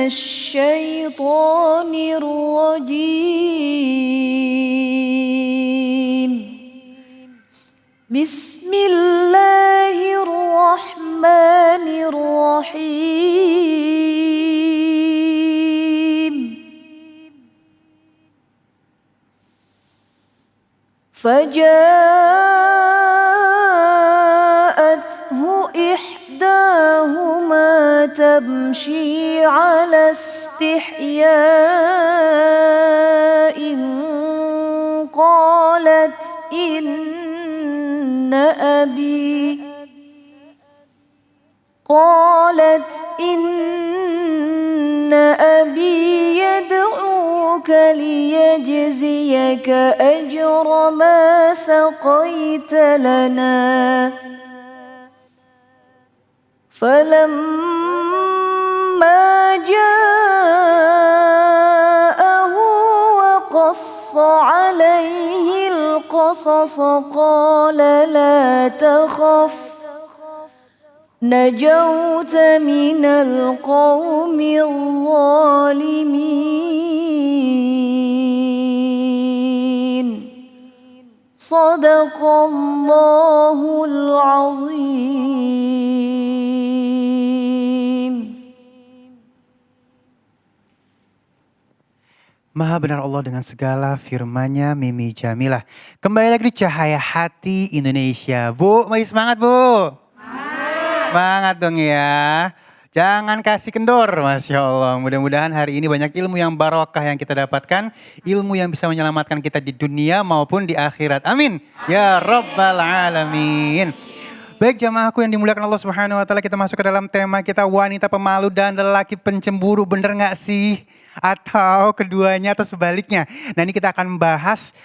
الشيطان الرجيم بسم الله الرحمن الرحيم فجاءته إحداهما تمشي على استحياء قالت إن أبي يدعوك ليجزيك أجر ما سقيت لنا فلما جاءه وقص عليه القصص قال لا تخف نجوت من القوم الظالمين صدق الله العظيم. Maha benar Allah dengan segala firman-Nya, Mimi Jamilah. Kembali lagi di Cahaya Hati Indonesia. Bu, mari semangat Bu. Semangat dong ya. Jangan kasih kendor, Masya Allah. Mudah-mudahan hari ini banyak ilmu yang barokah yang kita dapatkan. Ilmu yang bisa menyelamatkan kita di dunia maupun di akhirat. Amin. Ya Rabbal Alamin. Baik jamaahku yang dimuliakan Allah Subhanahu wa Ta'ala, kita masuk ke dalam tema kita, wanita pemalu dan lelaki pencemburu. Bener gak sih? Atau keduanya atau sebaliknya. Nah ini kita akan membahas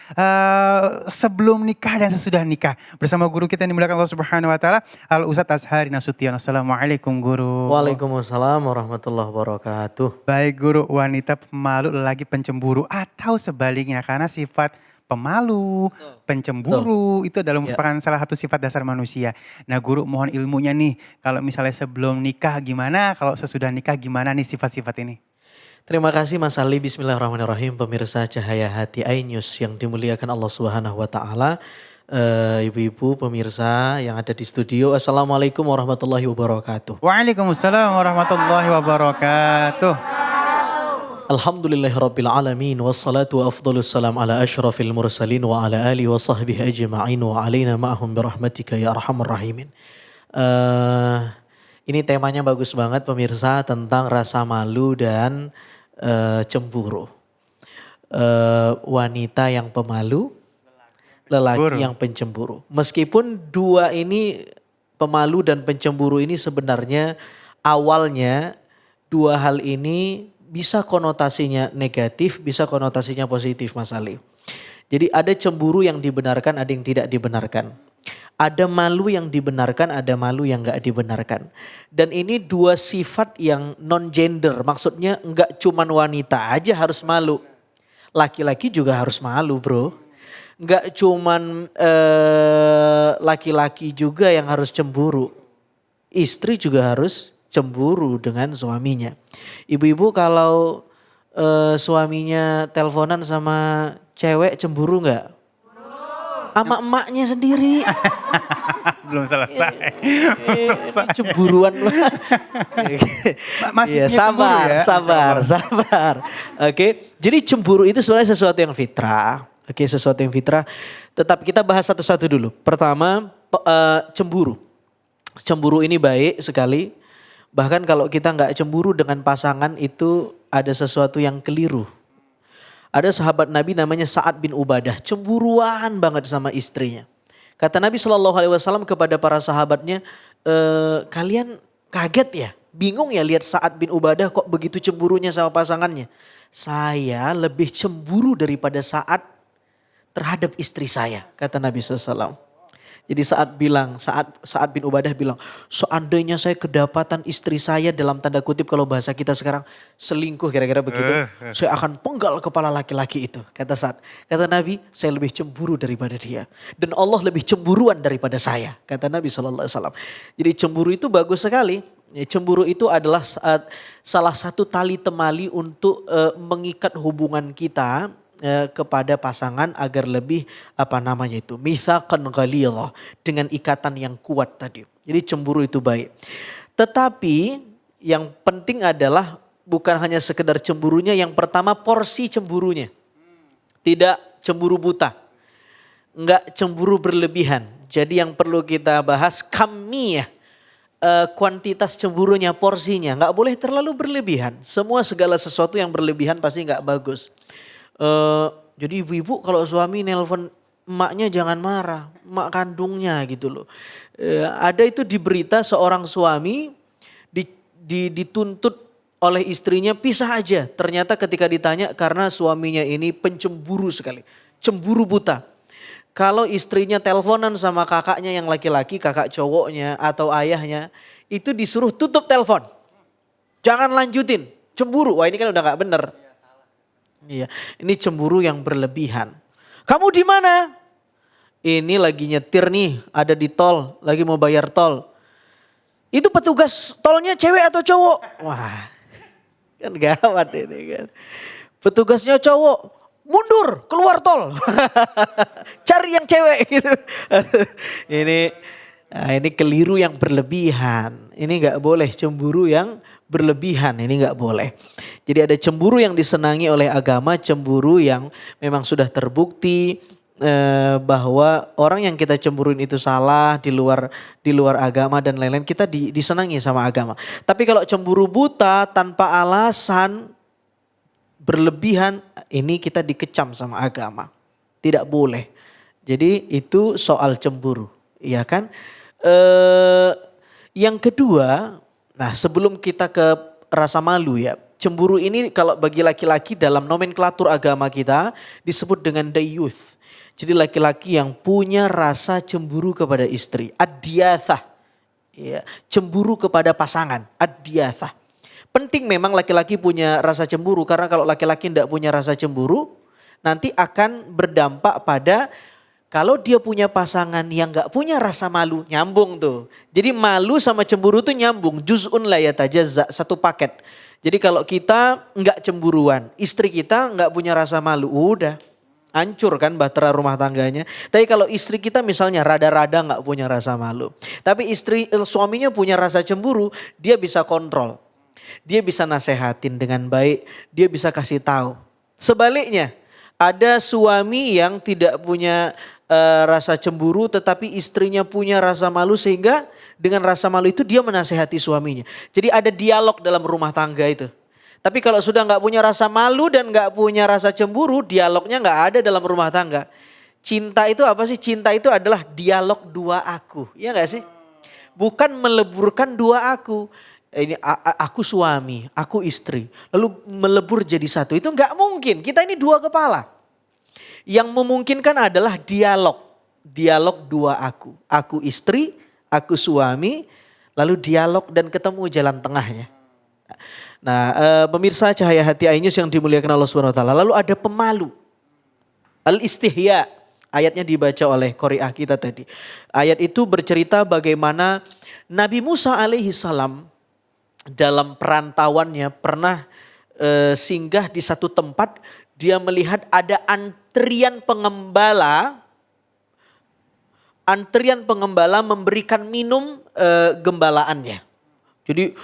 sebelum nikah dan sesudah nikah. Bersama guru kita yang dimuliakan Allah Subhanahu wa Ta'ala, Al-Ustadz Azhari Nasution. Assalamualaikum guru. Waalaikumsalam warahmatullahi wabarakatuh. Baik guru, wanita pemalu lelaki pencemburu atau sebaliknya, karena sifat pemalu, pencemburu itu adalah merupakan salah satu sifat dasar manusia. Nah guru mohon ilmunya nih, kalau misalnya sebelum nikah gimana, kalau sesudah nikah gimana nih sifat-sifat ini? Terima kasih Mas Ali. Bismillahirrahmanirrahim. Pemirsa Cahaya Hati iNews yang dimuliakan Allah Subhanahu wa Ta'ala. Ibu-ibu pemirsa yang ada di studio, Assalamualaikum warahmatullahi wabarakatuh. Waalaikumsalam warahmatullahi wabarakatuh. Alhamdulillahirabbil alamin wassalatu wa afdhalus salam ala asyrafil mursalin wa ala alihi wa sahbihi ajma'in wa alaina ma'hum birahmatika ya arhamar rahimin. Ini temanya bagus banget pemirsa, tentang rasa malu dan cemburu. Wanita yang pemalu, lelaki yang pencemburu. Meskipun dua ini, pemalu dan pencemburu ini sebenarnya awalnya dua hal ini bisa konotasinya negatif, bisa konotasinya positif Mas Ali. Jadi ada cemburu yang dibenarkan, ada yang tidak dibenarkan. Ada malu yang dibenarkan, ada malu yang gak dibenarkan. Dan ini dua sifat yang non-gender, maksudnya gak cuman wanita aja harus malu. Laki-laki juga harus malu bro. Gak cuman laki-laki juga yang harus cemburu. Istri juga harus cemburu dengan suaminya. Ibu-ibu kalau suaminya teleponan sama cewek cemburu gak? Sama emaknya sendiri. Belum selesai. Cemburuan. Iya, sabar. Oke, jadi cemburu itu sebenarnya sesuatu yang fitrah. Oke, sesuatu yang fitrah. Tetapi kita bahas satu-satu dulu. Pertama, cemburu. Cemburu ini baik sekali. Bahkan kalau kita nggak cemburu dengan pasangan itu ada sesuatu yang keliru. Ada sahabat Nabi namanya Sa'ad bin Ubadah, cemburuan banget sama istrinya. Kata Nabi SAW kepada para sahabatnya, kalian kaget ya, bingung ya lihat Sa'ad bin Ubadah kok begitu cemburunya sama pasangannya. Saya lebih cemburu daripada Sa'ad terhadap istri saya, kata Nabi SAW. Jadi saat bin Ubadah bilang, seandainya saya kedapatan istri saya, dalam tanda kutip kalau bahasa kita sekarang selingkuh kira-kira begitu, saya akan penggal kepala laki-laki itu, kata Sa'ad. Kata Nabi, saya lebih cemburu daripada dia. Dan Allah lebih cemburuan daripada saya, kata Nabi SAW. Jadi cemburu itu bagus sekali. Ya, cemburu itu adalah salah satu tali temali untuk mengikat hubungan kita kepada pasangan agar lebih mitsaqan ghalidha, dengan ikatan yang kuat tadi. Jadi cemburu itu baik. Tetapi yang penting adalah bukan hanya sekedar cemburunya, yang pertama porsi cemburunya. Tidak cemburu buta. Enggak cemburu berlebihan. Jadi yang perlu kita bahas kamiyah. Kuantitas cemburunya, porsinya. Enggak boleh terlalu berlebihan. Segala sesuatu yang berlebihan pasti enggak bagus. Jadi ibu-ibu kalau suami nelpon emaknya jangan marah. Emak kandungnya gitu loh. Ada itu di berita seorang suami dituntut oleh istrinya pisah aja. Ternyata ketika ditanya karena suaminya ini pencemburu sekali. Cemburu buta. Kalau istrinya teleponan sama kakaknya yang laki-laki, kakak cowoknya atau ayahnya, itu disuruh tutup telepon. Jangan lanjutin, cemburu. Wah ini kan udah gak bener. Iya, ini cemburu yang berlebihan. Kamu di mana? Ini lagi nyetir nih, ada di tol, lagi mau bayar tol. Itu petugas tolnya cewek atau cowok? Wah, kan gawat ini kan. Petugasnya cowok. Mundur, keluar tol. Cari yang cewek gitu. Ini keliru yang berlebihan. Ini gak boleh cemburu yang berlebihan. Ini gak boleh. Jadi ada cemburu yang disenangi oleh agama. Cemburu yang memang sudah terbukti bahwa orang yang kita cemburuin itu salah, di luar agama dan lain-lain. Kita disenangi sama agama. Tapi kalau cemburu buta tanpa alasan, berlebihan, ini kita dikecam sama agama. Tidak boleh. Jadi itu soal cemburu. Iya kan? Yang kedua, nah sebelum kita ke rasa malu ya. Cemburu ini kalau bagi laki-laki dalam nomenklatur agama kita disebut dengan dayuth. Jadi laki-laki yang punya rasa cemburu kepada istri. Ad-diyathah. Ya, cemburu kepada pasangan. Ad-diyathah. Penting memang laki-laki punya rasa cemburu, karena kalau laki-laki tidak punya rasa cemburu nanti akan berdampak pada kalau dia punya pasangan yang gak punya rasa malu, nyambung tuh. Jadi malu sama cemburu tuh nyambung, juz'un la yatajazza, satu paket. Jadi kalau kita gak cemburuan, istri kita gak punya rasa malu, udah hancur kan bahtera rumah tangganya. Tapi kalau istri kita misalnya rada-rada gak punya rasa malu, tapi suaminya punya rasa cemburu, dia bisa kontrol. Dia bisa nasehatin dengan baik, dia bisa kasih tahu. Sebaliknya, ada suami yang tidak punya rasa cemburu tetapi istrinya punya rasa malu, sehingga dengan rasa malu itu dia menasehati suaminya. Jadi ada dialog dalam rumah tangga itu. Tapi kalau sudah nggak punya rasa malu dan nggak punya rasa cemburu, dialognya nggak ada dalam rumah tangga. Cinta itu apa sih? Cinta itu adalah dialog dua aku, ya nggak sih? Bukan meleburkan dua aku. Ini aku suami, aku istri, lalu melebur jadi satu. Itu nggak mungkin, kita ini dua kepala. Yang memungkinkan adalah dialog dua aku. Aku istri, aku suami, lalu dialog dan ketemu jalan tengahnya. Nah pemirsa Cahaya Hati iNews yang dimuliakan Allah SWT. Lalu ada pemalu, al-istihya. Ayatnya dibaca oleh qori'ah kita tadi. Ayat itu bercerita bagaimana Nabi Musa alaihi salam dalam perantauannya pernah singgah di satu tempat, dia melihat ada antrian pengembala memberikan minum gembalaannya. Jadi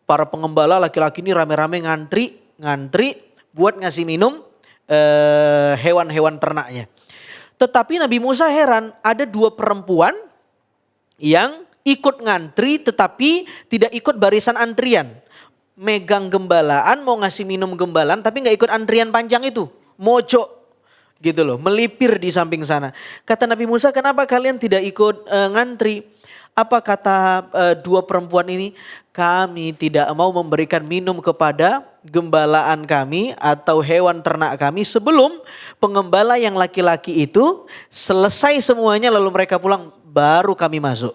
para pengembala laki-laki ini rame-rame ngantri buat ngasih minum hewan-hewan ternaknya. Tetapi Nabi Musa heran, ada dua perempuan yang ikut ngantri tetapi tidak ikut barisan antrian. Megang gembalaan, mau ngasih minum gembalaan tapi gak ikut antrian panjang itu. Mojok gitu loh, melipir di samping sana. Kata Nabi Musa, kenapa kalian tidak ikut ngantri? Apa kata dua perempuan ini? Kami tidak mau memberikan minum kepada gembalaan kami atau hewan ternak kami sebelum pengembala yang laki-laki itu selesai semuanya lalu mereka pulang, baru kami masuk.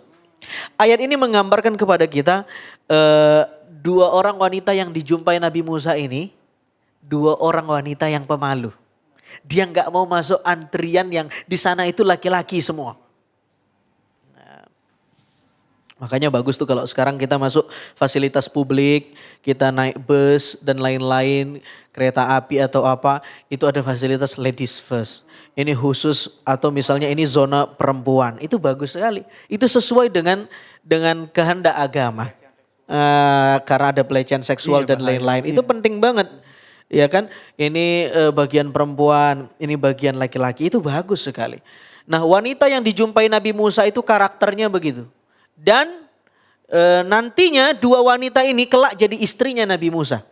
Ayat ini menggambarkan kepada kita dua orang wanita yang dijumpai Nabi Musa ini, dua orang wanita yang pemalu. Dia nggak mau masuk antrian yang di sana itu laki-laki semua. Makanya bagus tuh kalau sekarang kita masuk fasilitas publik, kita naik bus dan lain-lain, kereta api atau apa, itu ada fasilitas ladies first. Ini khusus atau misalnya ini zona perempuan, itu bagus sekali. Itu sesuai dengan kehendak agama. Karena ada pelecehan seksual dan lain-lain, itu penting banget. Ya kan, ini bagian perempuan, ini bagian laki-laki, itu bagus sekali. Nah, wanita yang dijumpai Nabi Musa itu karakternya begitu. Dan nantinya dua wanita ini kelak jadi istrinya Nabi Musa.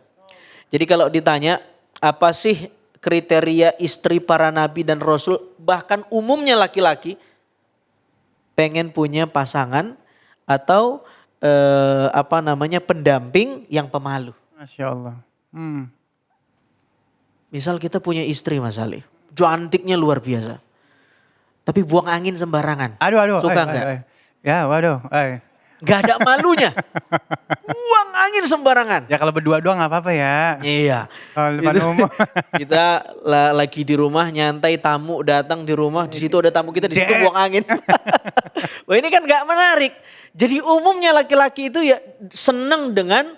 Jadi kalau ditanya apa sih kriteria istri para nabi dan rasul, bahkan umumnya laki-laki pengen punya pasangan atau pendamping yang pemalu. Masya Allah. Misal kita punya istri Mas Ali, cantiknya luar biasa. Tapi buang angin sembarangan. Aduh. Suka enggak? Ya waduh. Gak ada malunya. Buang angin sembarangan. Ya kalau berdua doang gak apa-apa ya. Iya. Kalau depan umum. Kita lagi di rumah nyantai, tamu datang di rumah. Di situ ada tamu kita, di situ buang angin. Wah, ini kan gak menarik. Jadi umumnya laki-laki itu ya seneng dengan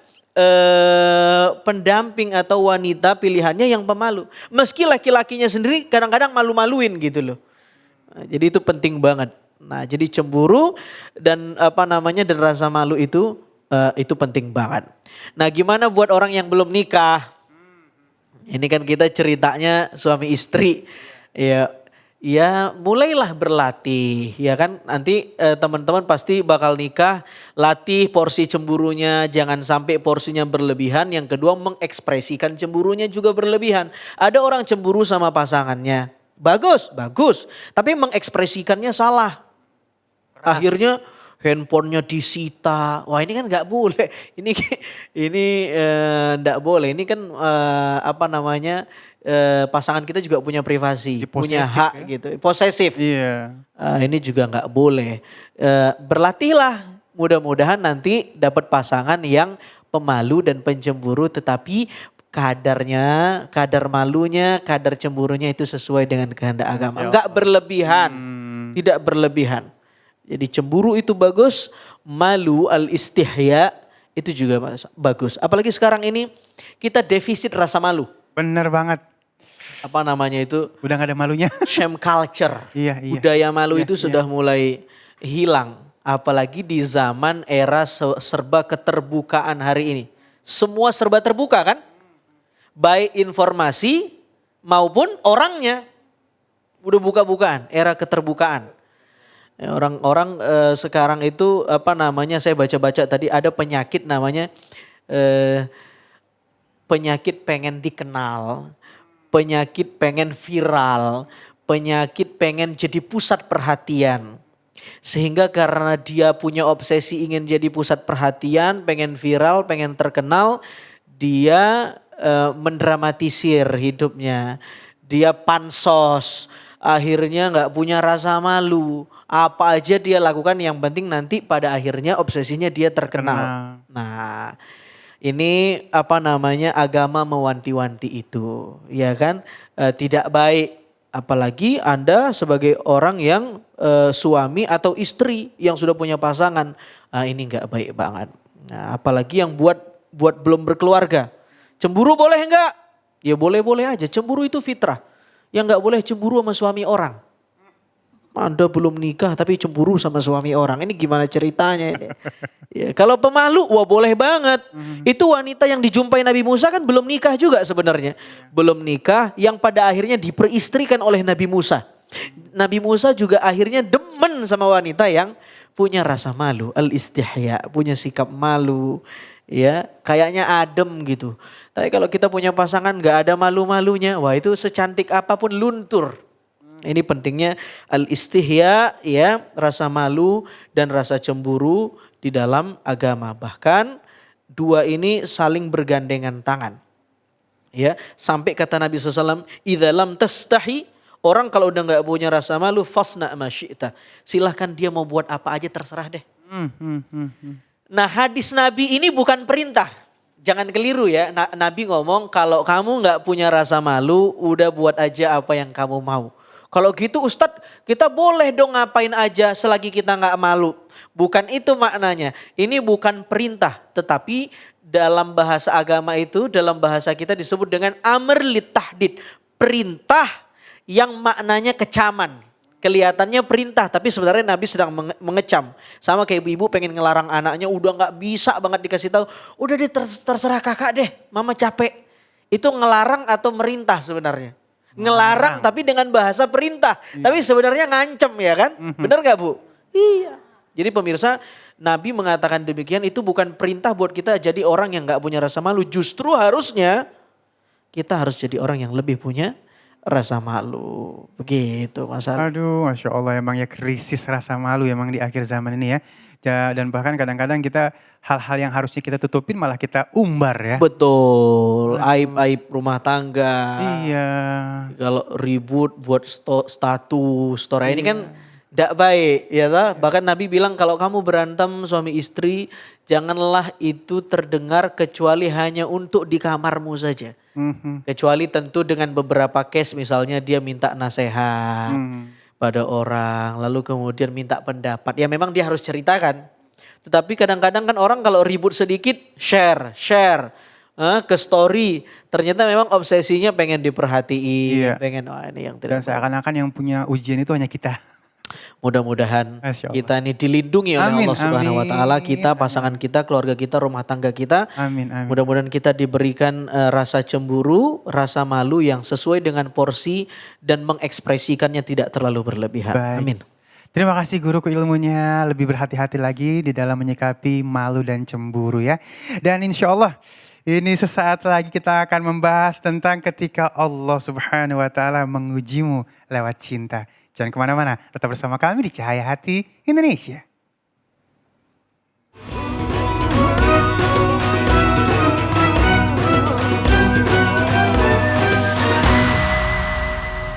pendamping atau wanita pilihannya yang pemalu. Meski laki-lakinya sendiri kadang-kadang malu-maluin gitu loh. Nah, jadi itu penting banget. Nah, jadi cemburu dan dan rasa malu itu penting banget. Nah, gimana buat orang yang belum nikah? Ini kan kita ceritanya suami istri. Ya mulailah berlatih, ya kan? Nanti teman-teman pasti bakal nikah, latih porsi cemburunya, jangan sampai porsinya berlebihan. Yang kedua, mengekspresikan cemburunya juga berlebihan. Ada orang cemburu sama pasangannya. Bagus. Tapi mengekspresikannya salah. Akhirnya handphonenya disita. Wah, ini kan nggak boleh. Ini nggak boleh. Ini kan pasangan kita juga punya privasi, punya hak ya? Gitu. Posesif. Iya. Ini juga nggak boleh. Berlatihlah. Mudah-mudahan nanti dapat pasangan yang pemalu dan pencemburu, tetapi kadar malunya, kadar cemburunya itu sesuai dengan kehendak agama. Enggak berlebihan, tidak berlebihan. Jadi cemburu itu bagus, malu al-istihya itu juga bagus. Apalagi sekarang ini kita defisit rasa malu. Bener banget. Apa namanya itu? Udah gak ada malunya. Shame culture. Iya. Budaya malu itu sudah mulai hilang. Apalagi di zaman era serba keterbukaan hari ini. Semua serba terbuka kan? Baik informasi maupun orangnya. Udah buka-bukaan, era keterbukaan. Orang-orang sekarang itu saya baca-baca tadi ada penyakit namanya penyakit pengen dikenal, penyakit pengen viral, penyakit pengen jadi pusat perhatian. Sehingga karena dia punya obsesi ingin jadi pusat perhatian, pengen viral, pengen terkenal, dia mendramatisir hidupnya. Dia pansos, akhirnya gak punya rasa malu. Apa aja dia lakukan yang penting nanti pada akhirnya obsesinya dia terkenal. Nah, ini agama mewanti-wanti itu, ya kan? Tidak baik, apalagi Anda sebagai orang yang suami atau istri yang sudah punya pasangan, ini nggak baik banget. Nah, apalagi yang buat belum berkeluarga, cemburu boleh enggak? Ya boleh-boleh aja, cemburu itu fitrah. Yang nggak boleh cemburu sama suami orang. Anda belum nikah tapi cemburu sama suami orang. Ini gimana ceritanya ini? Ya, kalau pemalu, wah boleh banget. Itu wanita yang dijumpai Nabi Musa kan belum nikah juga sebenarnya. Belum nikah yang pada akhirnya diperistrikan oleh Nabi Musa. Nabi Musa juga akhirnya demen sama wanita yang punya rasa malu. Al-istihya, punya sikap malu. Ya, kayaknya adem gitu. Tapi kalau kita punya pasangan gak ada malu-malunya, wah itu secantik apapun luntur. Ini pentingnya al-istihya, ya, rasa malu dan rasa cemburu di dalam agama. Bahkan dua ini saling bergandengan tangan. Ya, sampai kata Nabi SAW, "Idza lam tastahi", orang kalau udah nggak punya rasa malu, fasna ma syi'ta. Silahkan dia mau buat apa aja terserah deh. Nah, hadis Nabi ini bukan perintah. Jangan keliru ya. Nabi ngomong kalau kamu nggak punya rasa malu, udah buat aja apa yang kamu mau. Kalau gitu Ustadz, kita boleh dong ngapain aja selagi kita nggak malu. Bukan itu maknanya. Ini bukan perintah. Tetapi dalam bahasa agama itu, dalam bahasa kita disebut dengan amr lit tahdid. Perintah yang maknanya kecaman. Kelihatannya perintah tapi sebenarnya Nabi sedang mengecam. Sama kayak ibu-ibu pengen ngelarang anaknya udah gak bisa banget dikasih tahu. Udah deh terserah kakak deh, mama capek. Itu ngelarang atau merintah sebenarnya. Ngelarang tapi dengan bahasa perintah. Tapi sebenarnya ngancem ya kan? Benar gak Bu? Iya. Jadi pemirsa Nabi mengatakan demikian itu bukan perintah buat kita jadi orang yang gak punya rasa malu. Justru harusnya kita harus jadi orang yang lebih punya rasa malu. Begitu Mas Ali. Aduh, Masya Allah emang ya krisis rasa malu emang di akhir zaman ini ya. Dan bahkan kadang-kadang kita hal-hal yang harusnya kita tutupin malah kita umbar ya. Betul, aib-aib rumah tangga. Iya. Kalau ribut buat status, story ini kan tidak baik ya toh. Bahkan Nabi bilang kalau kamu berantem suami istri janganlah itu terdengar kecuali hanya untuk di kamarmu saja. Kecuali tentu dengan beberapa case misalnya dia minta nasihat pada orang lalu kemudian minta pendapat. Ya memang dia harus ceritakan. Tetapi kadang-kadang kan orang kalau ribut sedikit share ke story. Ternyata memang obsesinya pengen diperhatiin. Pengen ini yang tidak. Dan seakan-akan yang punya ujian itu hanya kita. Mudah-mudahan kita ini dilindungi oleh Allah Subhanahu wa taala, kita, pasangan kita, keluarga kita, rumah tangga kita. Amin. Mudah-mudahan kita diberikan rasa cemburu, rasa malu yang sesuai dengan porsi dan mengekspresikannya tidak terlalu berlebihan. Baik. Amin. Terima kasih guruku ilmunya, lebih berhati-hati lagi di dalam menyikapi malu dan cemburu ya. Dan insya Allah ini sesaat lagi kita akan membahas tentang ketika Allah Subhanahu wa taala mengujimu lewat cinta. Jangan kemana-mana, tetap bersama kami di Cahaya Hati Indonesia.